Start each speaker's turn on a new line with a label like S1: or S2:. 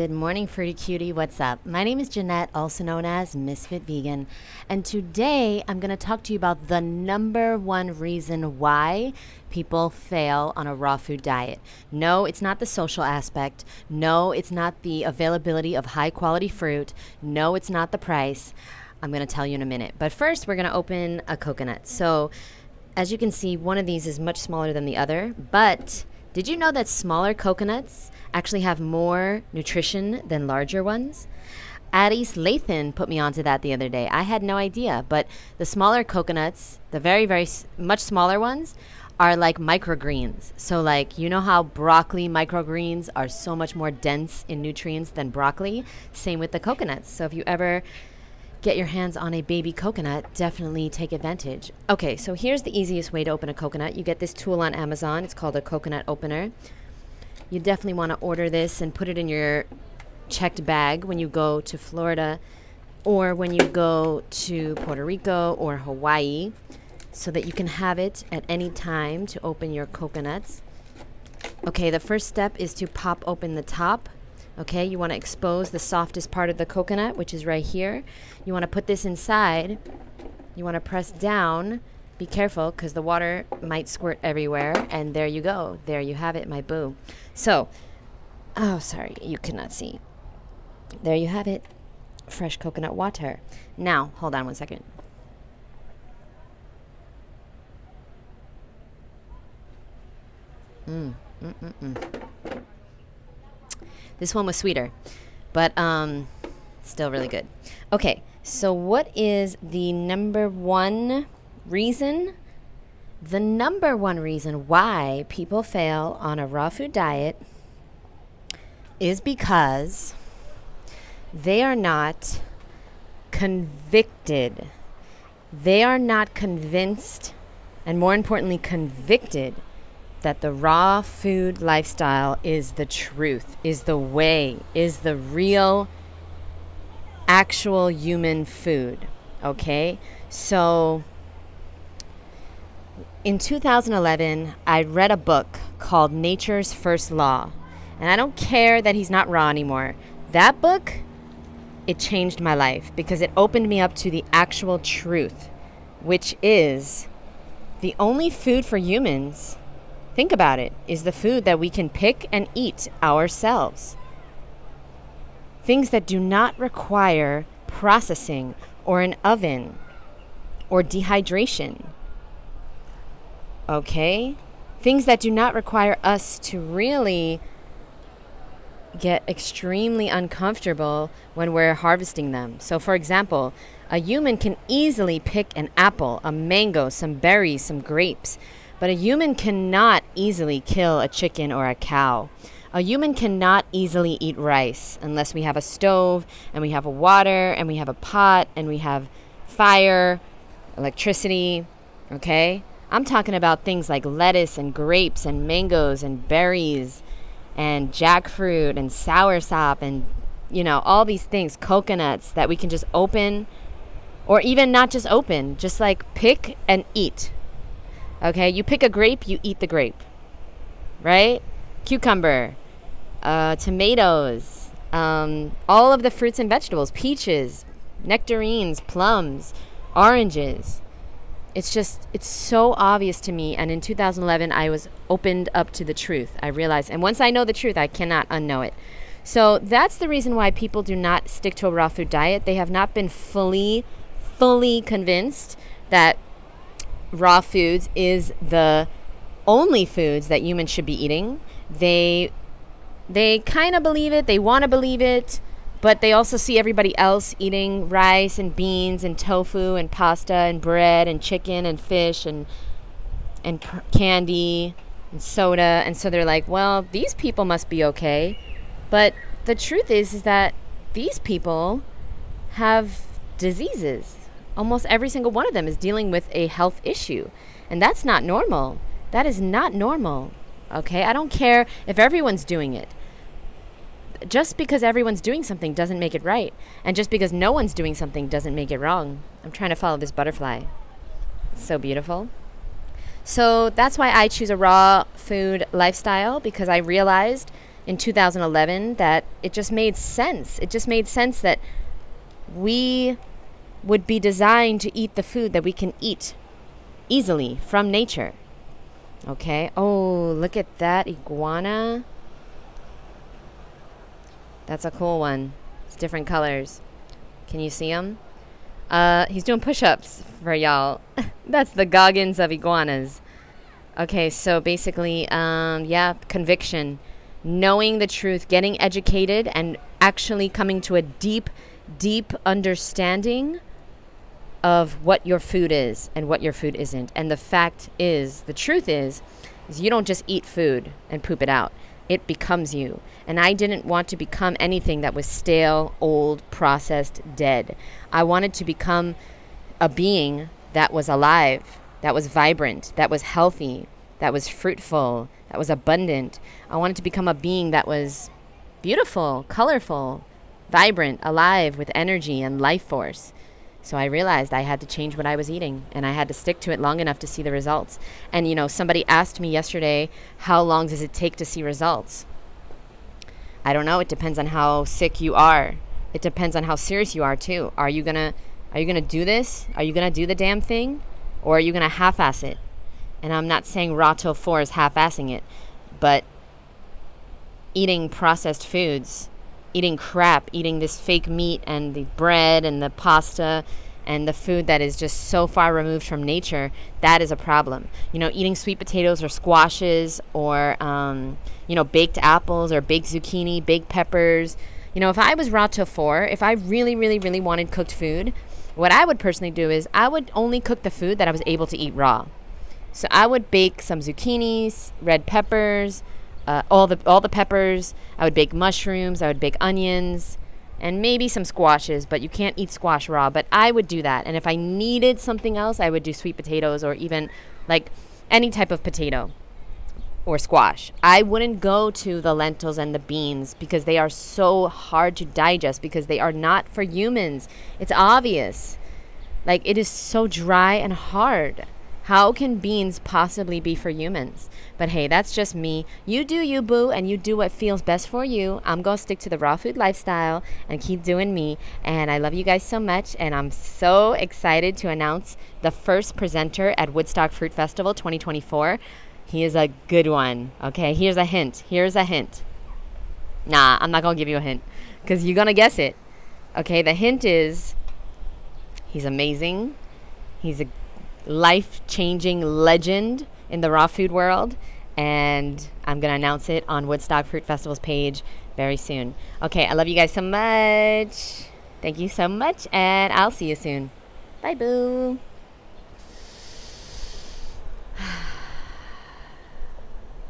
S1: Good morning, Fruity Cutie. What's up? My name is Jeanette, also known as Ms.FitVegan, and today I'm going to talk to you about the number one reason why people fail on a raw food diet. No, it's not the social aspect. No, it's not the availability of high quality fruit. No, it's not the price. I'm going to tell you in a minute. But first, we're going to open a coconut. So, as you can see, one of these is much smaller than the other, but did you know that smaller coconuts actually have more nutrition than larger ones? Addie's Lathan put me onto that the other day. I had no idea, but the smaller coconuts, the very much smaller ones, are like microgreens. So like, you know how broccoli microgreens are so much more dense in nutrients than broccoli? Same with the coconuts. So if you ever get your hands on a baby coconut, definitely take advantage. Okay, so here's the easiest way to open a coconut. You get this tool on Amazon. It's called a coconut opener. You definitely want to order this and put it in your checked bag when you go to Florida or when you go to Puerto Rico or Hawaii, so that you can have it at any time to open your coconuts. Okay, the first step is to pop open the top. Okay, you want to expose the softest part of the coconut, which is right here. You want to put this inside. You want to press down. Be careful because the water might squirt everywhere. And there you go. There you have it, my boo. So, oh, sorry, you cannot see. There you have it. Fresh coconut water. Now, hold on one second. This one was sweeter, but still really good. Okay, so what is the number one reason? The number one reason why people fail on a raw food diet is because they are not convicted. They are not convinced, and more importantly, convicted that the raw food lifestyle is the truth, is the way, is the real, actual human food. Okay? So, in 2011, I read a book called Nature's First Law. And I don't care that he's not raw anymore. That book, it changed my life because it opened me up to the actual truth, which is the only food for humans, think about it, is the food that we can pick and eat ourselves. Things that do not require processing or an oven or dehydration. Okay? Things that do not require us to really get extremely uncomfortable when we're harvesting them. So for example, a human can easily pick an apple, a mango, some berries, some grapes. But a human cannot easily kill a chicken or a cow. A human cannot easily eat rice unless we have a stove and we have a water and we have a pot and we have fire, electricity, okay? I'm talking about things like lettuce and grapes and mangoes and berries and jackfruit and soursop and, you know, all these things, coconuts that we can just open, or even not just open, just like pick and eat. Okay, you pick a grape, you eat the grape, right? Cucumber, tomatoes, all of the fruits and vegetables, peaches, nectarines, plums, oranges. It's so obvious to me. And in 2011, I was opened up to the truth. I realized, and once I know the truth, I cannot unknow it. So that's the reason why people do not stick to a raw food diet. They have not been fully convinced that raw foods is the only foods that humans should be eating. They kind of believe it, they want to believe it, but they also see everybody else eating rice and beans and tofu and pasta and bread and chicken and fish and candy and soda, and so they're like, well, these people must be okay. But the truth is that these people have diseases. Almost every single one of them is dealing with a health issue. And that's not normal. That is not normal. Okay? I don't care if everyone's doing it. Just because everyone's doing something doesn't make it right. And just because no one's doing something doesn't make it wrong. I'm trying to follow this butterfly. It's so beautiful. So that's why I choose a raw food lifestyle, because I realized in 2011 that it just made sense. It just made sense that we would be designed to eat the food that we can eat easily from nature. Okay. Oh, look at that iguana. That's a cool one. It's different colors. Can you see him? He's doing push-ups for y'all. That's the Goggins of iguanas. Okay, so basically, conviction. Knowing the truth, getting educated, and actually coming to a deep, deep understanding of what your food is and what your food isn't. And the fact is, the truth is you don't just eat food and poop it out. It becomes you. And I didn't want to become anything that was stale, old, processed, dead. I wanted to become a being that was alive, that was vibrant, that was healthy, that was fruitful, that was abundant. I wanted to become a being that was beautiful, colorful, vibrant, alive, with energy and life force. So I realized I had to change what I was eating, and I had to stick to it long enough to see the results. And, you know, somebody asked me yesterday, how long does it take to see results? I don't know. It depends on how sick you are. It depends on how serious you are, too. Are you gonna do this? Are you gonna do the damn thing? Or are you gonna half-ass it? And I'm not saying Raw Till 4 is half-assing it, but eating processed foods, eating crap, eating this fake meat and the bread and the pasta and the food that is just so far removed from nature, that is a problem. You know, eating sweet potatoes or squashes or, baked apples or baked zucchini, baked peppers. You know, if I was Raw Till 4, if I really, really, really wanted cooked food, what I would personally do is I would only cook the food that I was able to eat raw. So I would bake some zucchinis, red peppers, all the peppers. I would bake mushrooms. I would bake onions, and maybe some squashes. But you can't eat squash raw. But I would do that. And if I needed something else, I would do sweet potatoes or even like any type of potato or squash. I wouldn't go to the lentils and the beans because they are so hard to digest because they are not for humans. It's obvious. Like, it is so dry and hard. How can beans possibly be for humans? But hey, that's just me. You do you, boo, and you do what feels best for you. I'm going to stick to the raw food lifestyle and keep doing me. And I love you guys so much. And I'm so excited to announce the first presenter at Woodstock Fruit Festival 2024. He is a good one. Okay, here's a hint. Nah, I'm not going to give you a hint because you're going to guess it. Okay, the hint is he's amazing. He's a life-changing legend in the raw food world, and I'm going to announce it on Woodstock Fruit Festival's page very soon. Okay, I love you guys so much. Thank you so much, and I'll see you soon. Bye, boo.